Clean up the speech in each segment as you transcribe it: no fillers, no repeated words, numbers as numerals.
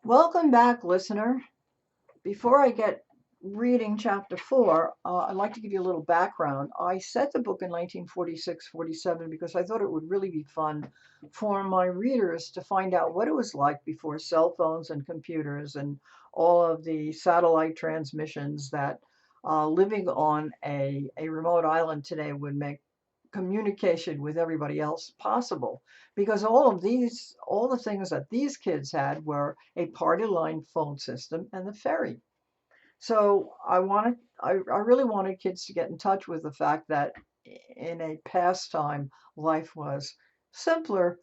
Welcome back, listener. Before I get reading chapter 4, I'd like to give you a little background. I set the book in 1946-47 because I thought it would really be fun for my readers to find out what it was like before cell phones and computers and all of the satellite transmissions that living on a remote island today would make communication with everybody else possible, because all the things that these kids had were a party line phone system and the ferry. So I really wanted kids to get in touch with the fact that in a pastime, life was simpler,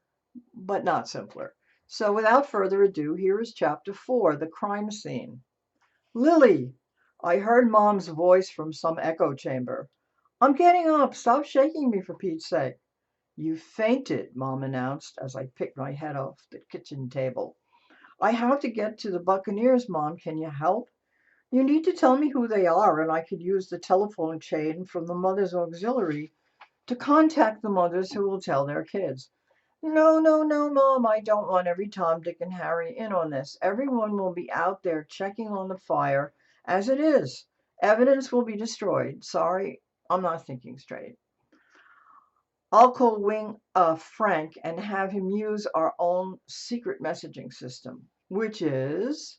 but not simpler. So without further ado, here is chapter 4, the crime scene. Lily, I heard Mom's voice from some echo chamber. I'm getting up. Stop shaking me, for Pete's sake. You fainted, Mom announced as I picked my head off the kitchen table. I have to get to the Buccaneers, Mom. Can you help? You need to tell me who they are, and I could use the telephone chain from the Mother's Auxiliary to contact the mothers who will tell their kids. No, no, no, Mom. I don't want every Tom, Dick, and Harry in on this. Everyone will be out there checking on the fire as it is. Evidence will be destroyed. Sorry, I'm not thinking straight. I'll call Wing Frank and have him use our own secret messaging system, which is,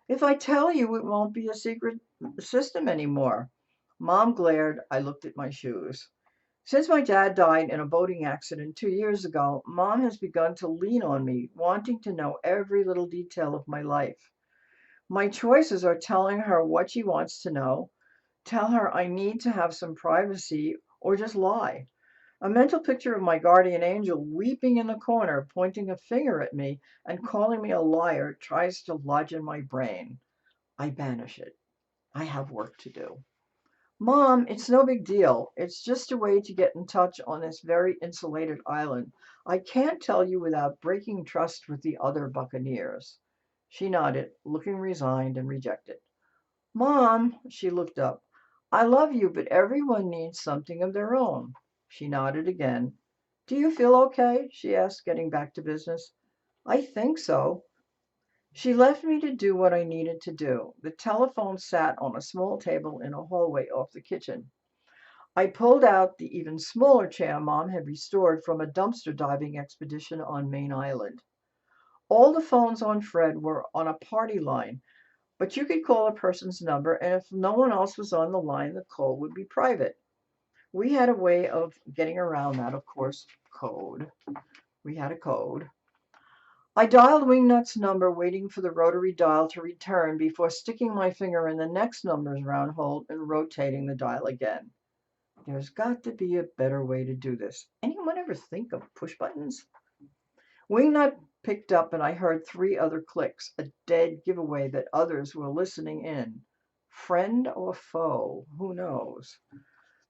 if I tell you, it won't be a secret system anymore. Mom glared. I looked at my shoes. Since my dad died in a boating accident 2 years ago, Mom has begun to lean on me, wanting to know every little detail of my life. My choices are telling her what she wants to know, tell her I need to have some privacy, or just lie. A mental picture of my guardian angel weeping in the corner, pointing a finger at me and calling me a liar tries to lodge in my brain. I banish it. I have work to do. Mom, it's no big deal. It's just a way to get in touch on this very insulated island. I can't tell you without breaking trust with the other Buccaneers. She nodded, looking resigned and rejected. Mom, she looked up. I love you, but everyone needs something of their own. She nodded again. Do you feel okay? She asked, getting back to business. I think so. She left me to do what I needed to do. The telephone sat on a small table in a hallway off the kitchen. I pulled out the even smaller chair Mom had restored from a dumpster diving expedition on Main Island. All the phones on Fred were on a party line, but you could call a person's number, and if no one else was on the line, the call would be private. We had a way of getting around that, of course, code. We had a code. I dialed Wingnut's number, waiting for the rotary dial to return before sticking my finger in the next number's round hole and rotating the dial again. There's got to be a better way to do this. Anyone ever think of push buttons? Wingnut picked up, and I heard three other clicks, a dead giveaway that others were listening in. Friend or foe? Who knows?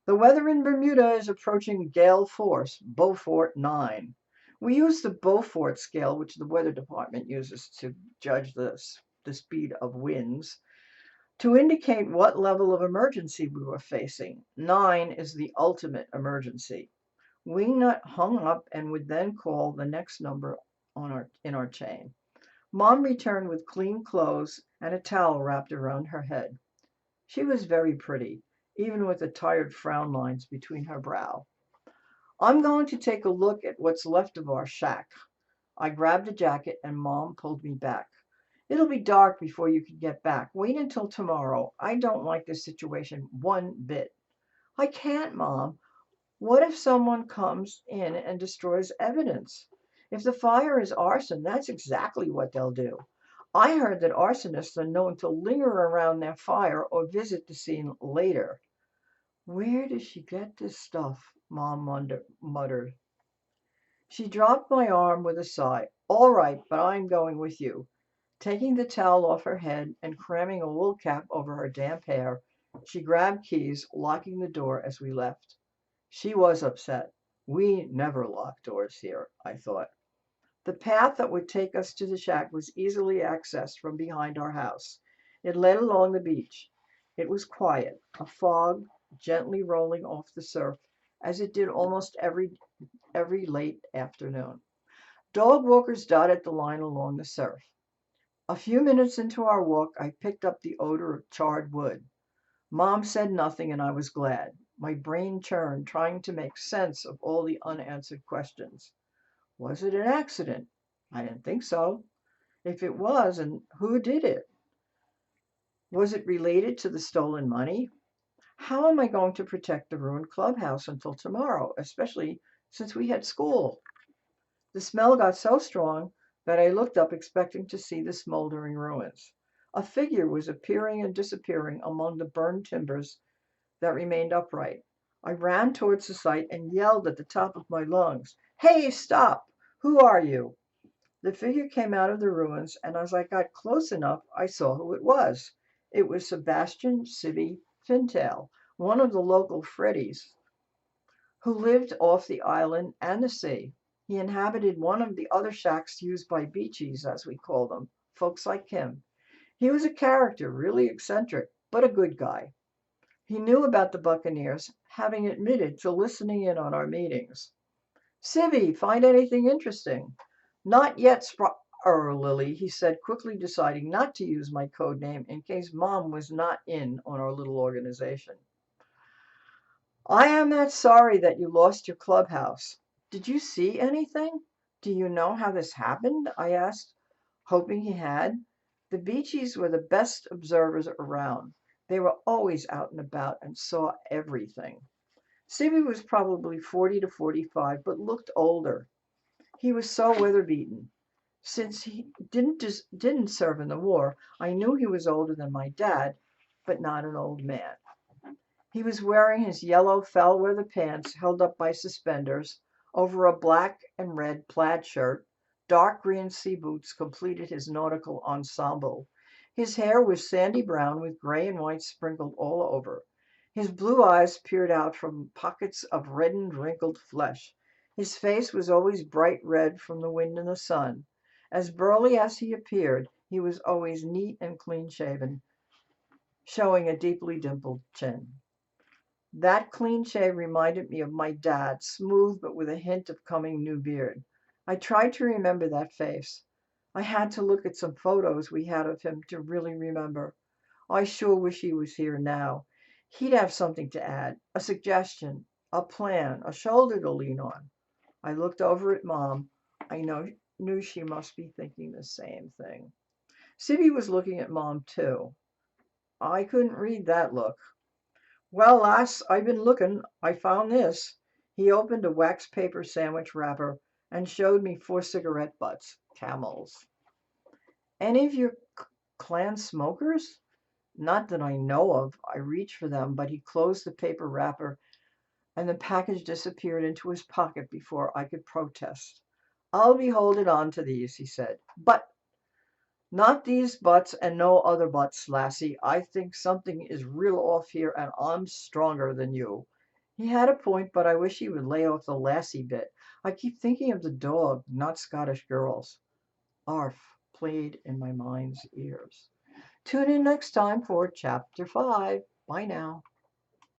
The weather in Bermuda is approaching gale force, Beaufort 9. We use the Beaufort scale, which the weather department uses to judge the speed of winds, to indicate what level of emergency we were facing. 9 is the ultimate emergency. Wingnut hung up and would then call the next number in our chain. Mom returned with clean clothes and a towel wrapped around her head. She was very pretty, even with the tired frown lines between her brow. I'm going to take a look at what's left of our shack. I grabbed a jacket and Mom pulled me back. It'll be dark before you can get back. Wait until tomorrow. I don't like this situation one bit. I can't, Mom. What if someone comes in and destroys evidence? If the fire is arson, that's exactly what they'll do. I heard that arsonists are known to linger around their fire or visit the scene later. Where does she get this stuff? Mom muttered. She dropped my arm with a sigh. All right, but I'm going with you. Taking the towel off her head and cramming a wool cap over her damp hair, she grabbed keys, locking the door as we left. She was upset. We never lock doors here, I thought. The path that would take us to the shack was easily accessed from behind our house. It led along the beach. It was quiet, a fog gently rolling off the surf, as it did almost every late afternoon. Dog walkers dotted the line along the surf. A few minutes into our walk, I picked up the odor of charred wood. Mom said nothing, and I was glad. My brain churned, trying to make sense of all the unanswered questions. Was it an accident? I didn't think so. If it was, and who did it? Was it related to the stolen money? How am I going to protect the ruined clubhouse until tomorrow, especially since we had school? The smell got so strong that I looked up expecting to see the smoldering ruins. A figure was appearing and disappearing among the burned timbers that remained upright. I ran towards the site and yelled at the top of my lungs, "Hey, stop! Who are you?" The figure came out of the ruins, and as I got close enough, I saw who it was. It was Sebastian Civvy Fintail, one of the local Freddies, who lived off the island and the sea. He inhabited one of the other shacks used by beachies, as we call them, folks like him. He was a character, really eccentric, but a good guy. He knew about the Buccaneers, having admitted to listening in on our meetings. "Civvy, find anything interesting?" "Not yet, Lily," he said, quickly deciding not to use my code name in case Mom was not in on our little organization. "I am that sorry that you lost your clubhouse. Did you see anything? Do you know how this happened?" I asked, hoping he had. The Beachies were the best observers around. They were always out and about and saw everything. Sibby was probably 40 to 45, but looked older. He was so weather-beaten. Since he didn't serve in the war, I knew he was older than my dad, but not an old man. He was wearing his yellow foul-weather pants held up by suspenders over a black and red plaid shirt. Dark green sea boots completed his nautical ensemble. His hair was sandy brown with gray and white sprinkled all over. His blue eyes peered out from pockets of reddened, wrinkled flesh. His face was always bright red from the wind and the sun. As burly as he appeared, he was always neat and clean-shaven, showing a deeply dimpled chin. That clean shave reminded me of my dad, smooth but with a hint of coming new beard. I tried to remember that face. I had to look at some photos we had of him to really remember. I sure wish he was here now. He'd have something to add, a suggestion, a plan, a shoulder to lean on. I looked over at Mom. Knew she must be thinking the same thing. Sibby was looking at Mom too. I couldn't read that look. "Well, lass, I've been looking. I found this." He opened a wax paper sandwich wrapper and showed me 4 cigarette butts, Camels. "Any of your clan smokers?" "Not that I know of." I reached for them, but he closed the paper wrapper and the package disappeared into his pocket before I could protest. "I'll be holding on to these," he said. "But not these butts and no other butts, lassie. I think something is real off here and I'm stronger than you." He had a point, but I wish he would lay off the lassie bit. I keep thinking of the dog, not Scottish girls. Arf played in my mind's ears. Tune in next time for Chapter 5. Bye now.